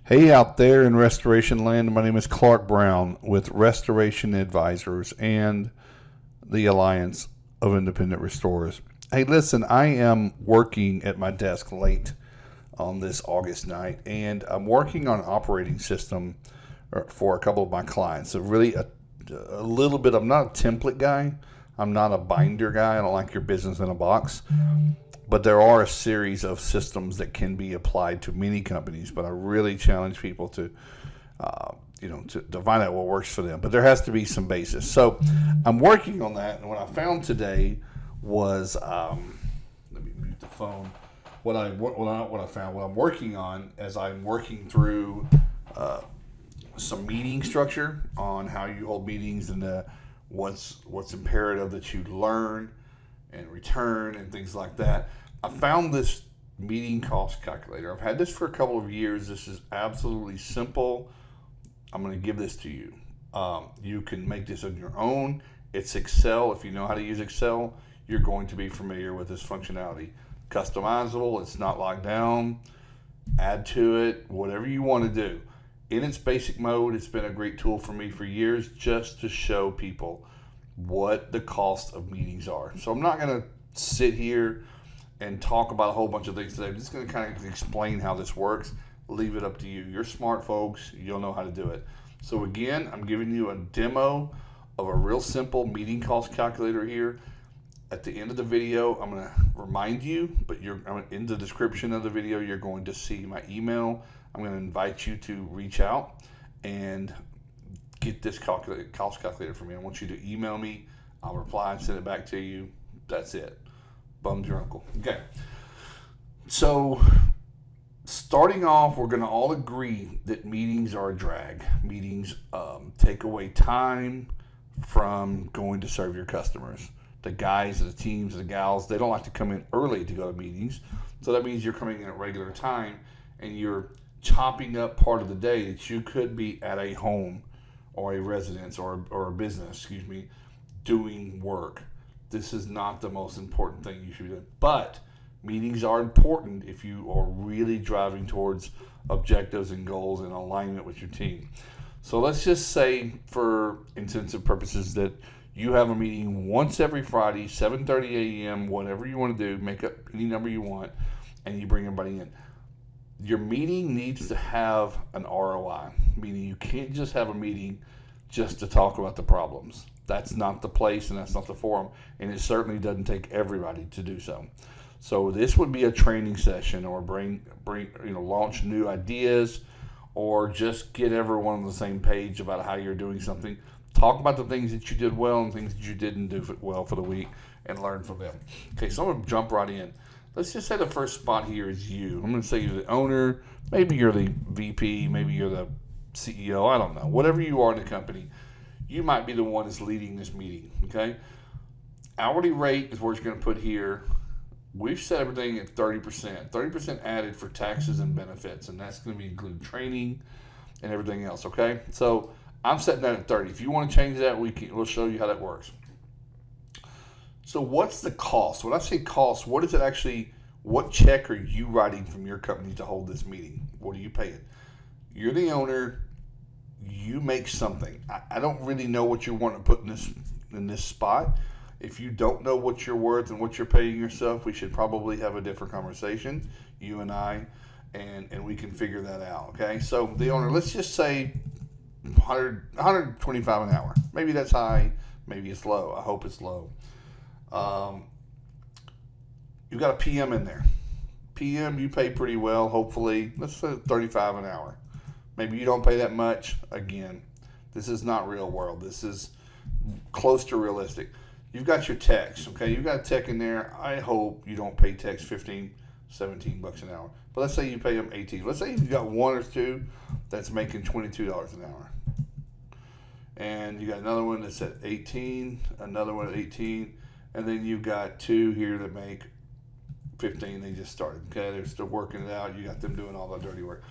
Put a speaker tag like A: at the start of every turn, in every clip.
A: Hey out there in restoration land, my name is Clark Brown with Restoration Advisors and the Alliance of Independent Restorers. Hey, listen, I am working at my desk late on this August night, and I'm working on an operating system for a couple of my clients. So really a little bit, I'm not a template guy. I'm not a binder guy. I don't like your business in a box. But there are a series of systems that can be applied to many companies. But I really challenge people to, to find out what works for them. But there has to be some basis. So I'm working on that. And what I found today was, let me mute the phone. What I found, what I'm working on, as I'm working through some meeting structure on how you hold meetings and what's imperative that you learn and return and things like that. I found this meeting cost calculator. I've had this for a couple of years. This is absolutely simple. I'm going to give this to you. You can make this on your own. It's Excel. If you know how to use Excel, you're going to be familiar with this functionality. Customizable. It's not locked down. Add to it, whatever you want to do. In its basic mode, it's been a great tool for me for years just to show people what the cost of meetings are. So I'm not going to sit here and talk about a whole bunch of things today. I'm just going to kind of explain how this works. Leave it up to you. You're smart folks. You'll know how to do it. So again, I'm giving you a demo of a real simple meeting cost calculator here. At the end of the video, I'm going to remind you, but in the description of the video, you're going to see my email. I'm going to invite you to reach out and get this cost calculator for me. I want you to email me. I'll reply and send it back to you. That's it. Bummed your uncle. Okay. So starting off, we're going to all agree that meetings are a drag. Meetings take away time from going to serve your customers. The guys, the teams, the gals, they don't like to come in early to go to meetings. So that means you're coming in at regular time and you're chopping up part of the day that you could be at a home or a residence or a business, doing work. This is not the most important thing you should be doing. But meetings are important if you are really driving towards objectives and goals in alignment with your team. So let's just say, for intensive purposes, that you have a meeting once every Friday, 7:30 a.m., whatever you want to do, make up any number you want, and you bring everybody in. Your meeting needs to have an ROI, meaning you can't just have a meeting just to talk about the problems. That's not the place and that's not the forum, and it certainly doesn't take everybody to do so. So this would be a training session, or launch new ideas, or just get everyone on the same page about how you're doing something. Talk about the things that you did well and things that you didn't do well for the week, and learn from them. Okay, so I'm going to jump right in. Let's just say the first spot here is you. I'm going to say you're the owner. Maybe you're the VP. Maybe you're the CEO. I don't know. Whatever you are in the company, you might be the one that's leading this meeting. Okay? Hourly rate is what you're going to put here. We've set everything at 30%. 30% added for taxes and benefits, and that's going to be including training and everything else. Okay? So I'm setting that at 30. If you want to change that, we'll show you how that works. So what's the cost? When I say cost, what check are you writing from your company to hold this meeting? What are you paying? You're the owner. You make something. I don't really know what you want to put in this spot. If you don't know what you're worth and what you're paying yourself, we should probably have a different conversation, you and I, and we can figure that out, okay? So the owner, let's just say 125 an hour. Maybe that's high. Maybe it's low. I hope it's low. You've got a PM in there. PM, you pay pretty well, hopefully. Let's say 35 an hour. Maybe you don't pay that much. Again, this is not real world. This is close to realistic. You've got your techs, okay? You've got a tech in there. I hope you don't pay techs 15, 17 bucks an hour. But let's say you pay them 18. Let's say you've got one or two that's making $22 an hour. And you got another one that's at 18, another one at 18, and then you've got two here that make 15. They just started. Okay, they're still working it out. You got them doing all the dirty work.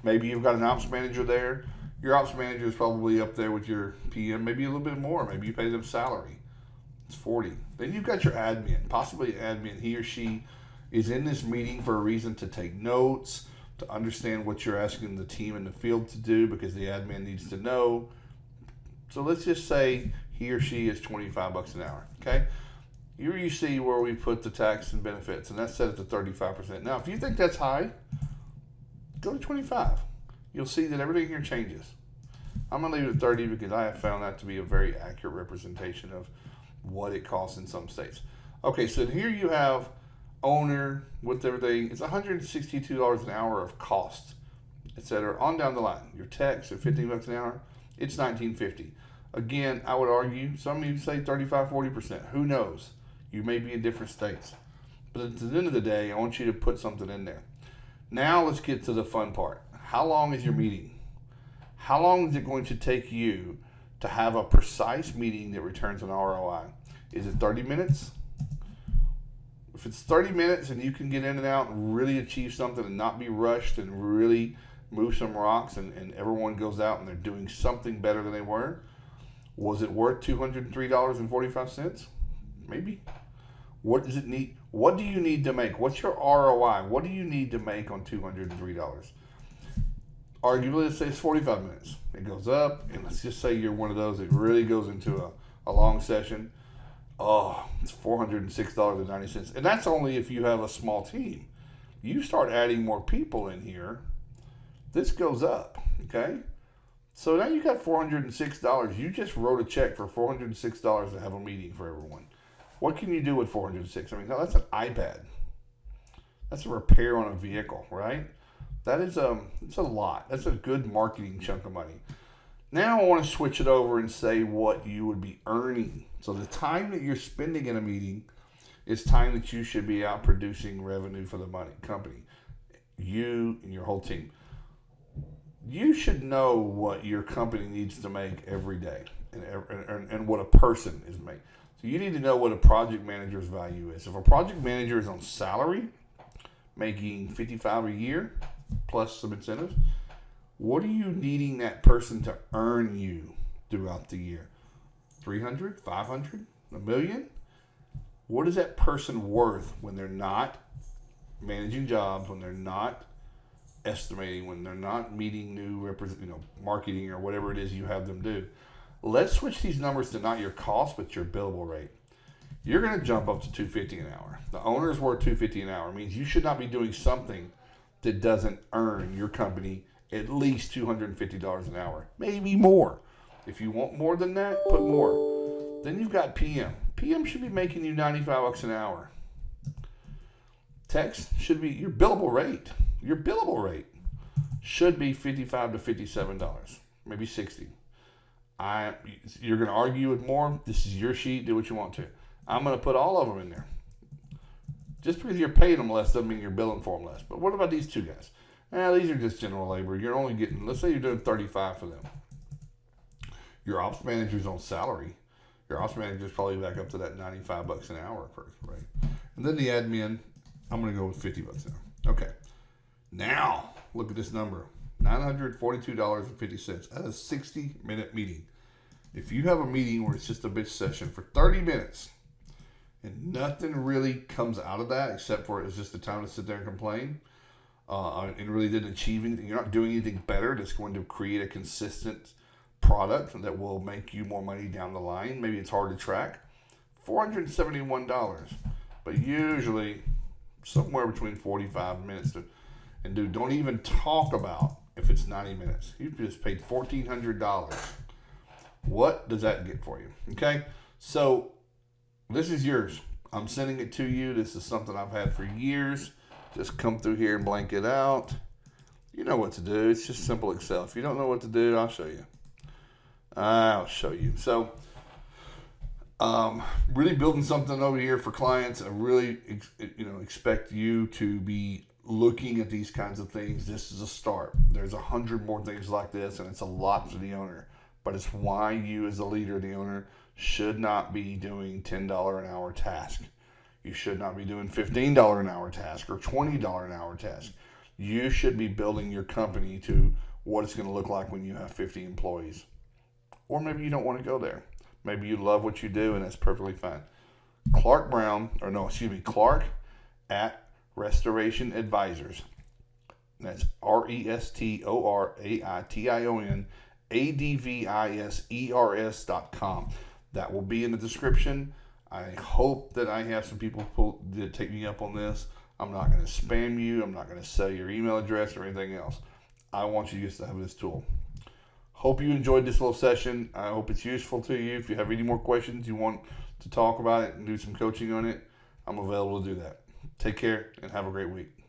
A: Maybe you've got an ops manager there. Your ops manager is probably up there with your PM, maybe a little bit more. Maybe you pay them salary. It's 40. Then you've got your admin, possibly an admin. He or she is in this meeting for a reason, to take notes, to understand what you're asking the team in the field to do, because the admin needs to know. So let's just say he or she is $25 an hour, okay? Here you see where we put the tax and benefits, and that's set at the 35%. Now, if you think that's high, go to 25. You'll see that everything here changes. I'm going to leave it at 30 because I have found that to be a very accurate representation of what it costs in some states. Okay, so here you have owner with everything. It's $162 an hour of cost, etc. On down the line. Your techs are $15 an hour. It's $19.50. Again, I would argue, some of you say 35, 40%. Who knows? You may be in different states. But at the end of the day, I want you to put something in there. Now let's get to the fun part. How long is your meeting? How long is it going to take you to have a precise meeting that returns an ROI? Is it 30 minutes? If it's 30 minutes and you can get in and out and really achieve something and not be rushed and really move some rocks and everyone goes out and they're doing something better than they were, was it worth $203.45? Maybe. What does it need? What do you need to make? What's your ROI? What do you need to make on $203? Arguably, let's say it's 45 minutes. It goes up, and let's just say you're one of those that really goes into a long session. Oh, it's $406.90. And that's only if you have a small team. You start adding more people in here, this goes up, okay? So now you got $406. You just wrote a check for $406 to have a meeting for everyone. What can you do with $406? I mean, no, that's an iPad. That's a repair on a vehicle, right? That is it's a lot. That's a good marketing chunk of money. Now I want to switch it over and say what you would be earning. So the time that you're spending in a meeting is time that you should be out producing revenue for the company. You and your whole team. You should know what your company needs to make every day and what a person is making. So you need to know what a project manager's value is. If a project manager is on salary, making $55 a year, plus some incentives, what are you needing that person to earn you throughout the year? 300, 500, a million? What is that person worth when they're not managing jobs, when they're not estimating, when they're not meeting new marketing or whatever it is you have them do? Let's switch these numbers to not your cost, but your billable rate. You're going to jump up to $250 an hour. The owner's worth $250 an hour. It means you should not be doing something that doesn't earn your company at least $250 an hour, maybe more. If you want more than that, put more. Then you've got PM. PM should be making you $95 an hour. Text should be your billable rate. Your billable rate should be $55 to $57, maybe $60. You're going to argue with more. This is your sheet. Do what you want to. I'm going to put all of them in there. Just because you're paying them less doesn't mean you're billing for them less. But what about these two guys? These are just general labor. You're only getting, let's say you're doing $35 for them. Your ops manager's on salary. Your ops manager's probably back up to that $95 an hour, right? And then the admin, I'm going to go with $50 an hour. Okay. Now, look at this number. $942.50 at a 60-minute meeting. If you have a meeting where it's just a bitch session for 30 minutes and nothing really comes out of that except for it's just the time to sit there and complain and really didn't achieve anything, you're not doing anything better that's going to create a consistent product that will make you more money down the line. Maybe it's hard to track. $471. But usually somewhere between 45 minutes to, and dude, don't even talk about if it's 90 minutes. You just paid $1,400. What does that get for you? Okay, so this is yours. I'm sending it to you. This is something I've had for years. Just come through here and blank it out. You know what to do. It's just simple Excel. If you don't know what to do, I'll show you. So, really building something over here for clients. I really, expect you to be looking at these kinds of things. This is a start. There's 100 more things like this, and it's a lot for the owner. But it's why you, as the leader, the owner, should not be doing $10 an hour task. You should not be doing $15 an hour task or $20 an hour task. You should be building your company to what it's going to look like when you have 50 employees. Or maybe you don't want to go there. Maybe you love what you do, and that's perfectly fine. Clark at Restoration Advisors. That's Restauration advisers.com. That will be in the description. I hope that I have some people that take me up on this. I'm not going to spam you. I'm not going to sell your email address or anything else. I want you just to have this tool. Hope you enjoyed this little session. I hope it's useful to you. If you have any more questions, you want to talk about it and do some coaching on it, I'm available to do that. Take care and have a great week.